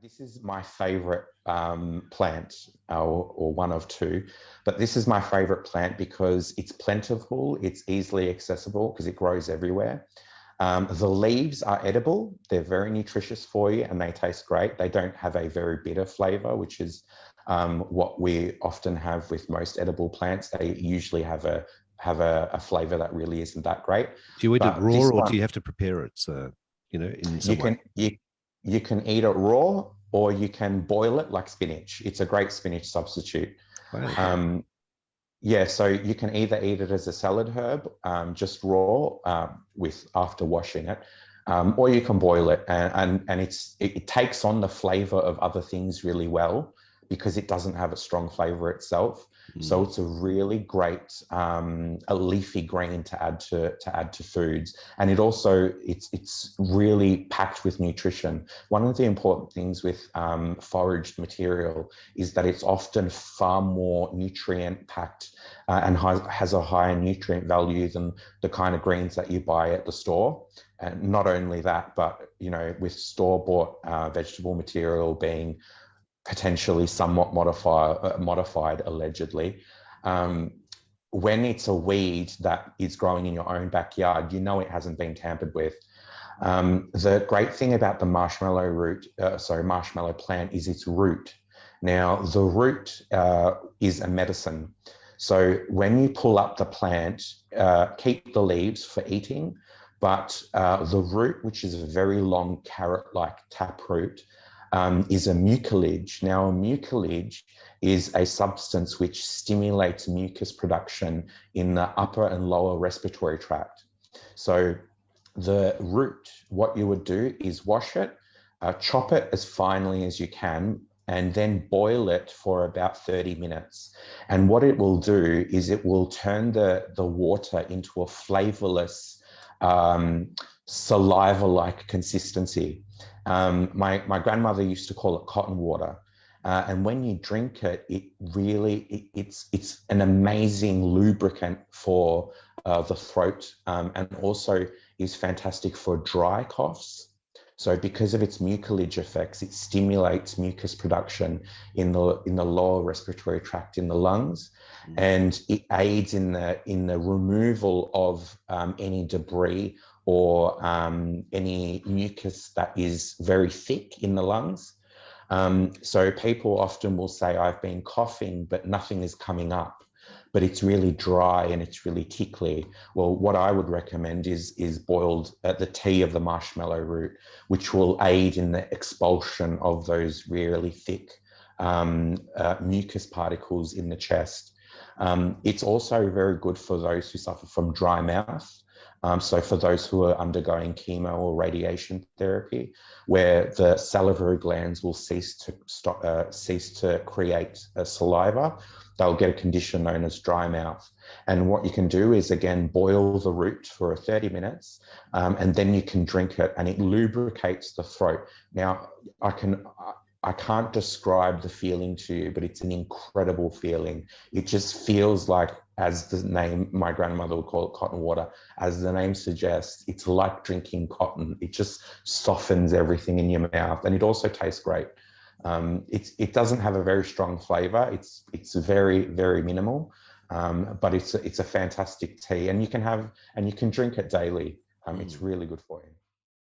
This is my favorite plant, or one of two, but this is my favorite plant because it's plentiful, it's easily accessible because it grows everywhere. The leaves are edible, they're very nutritious for you, and they taste great. They don't have a very bitter flavor, which is what we often have with most edible plants. They usually have a flavor that really isn't that great. Do you eat it But raw this or one, do you have to prepare it, in you some way? can you can eat it raw, or you can boil it like spinach. It's a great spinach substitute. Wow. Um, yeah, so you can either eat it as a salad herb, just raw, with after washing it, or you can boil it, and it takes on the flavor of other things really well because it doesn't have a strong flavor itself. So Mm. it's a really great a leafy green to add to foods, and it's really packed with nutrition. One of the important things with foraged material is that it's often far more nutrient packed, and has a higher nutrient value than the kind of greens that you buy at the store. And not only that, but with store-bought vegetable material being potentially somewhat modified allegedly. Um, when it's a weed that is growing in your own backyard, it hasn't been tampered with. The great thing about the marshmallow plant is its root. Now, the root is a medicine. So when you pull up the plant, keep the leaves for eating, but the root, which is a very long carrot-like taproot, is a mucilage. Now, a mucilage is a substance which stimulates mucus production in the upper and lower respiratory tract. So the root, what you would do is wash it, chop it as finely as you can, and then boil it for about 30 minutes. And what it will do is it will turn the water into a flavorless, saliva-like consistency. My grandmother used to call it cotton water. And when you drink it, it's an amazing lubricant for the throat, and also is fantastic for dry coughs. So because of its mucilage effects, it stimulates mucus production in the lower respiratory tract in the lungs, Mm. and it aids in the removal of any debris or any mucus that is very thick in the lungs. So people often will say, I've been coughing, but nothing is coming up, but it's really dry and it's really tickly. Well, what I would recommend is boiled the tea of the marshmallow root, which will aid in the expulsion of those really thick mucus particles in the chest. It's also very good for those who suffer from dry mouth. So for those who are undergoing chemo or radiation therapy, where the salivary glands will cease to create saliva, they'll get a condition known as dry mouth. And what you can do is, again, boil the root for 30 minutes, and then you can drink it, and it lubricates the throat. Now, I can't describe the feeling to you, but it's an incredible feeling. It just feels like, as the name, my grandmother would call it cotton water, as the name suggests, it's like drinking cotton. It just softens everything in your mouth, and it also tastes great. It doesn't have a very strong flavor. It's very, very minimal, but it's a fantastic tea, and you can drink it daily. It's really good for you.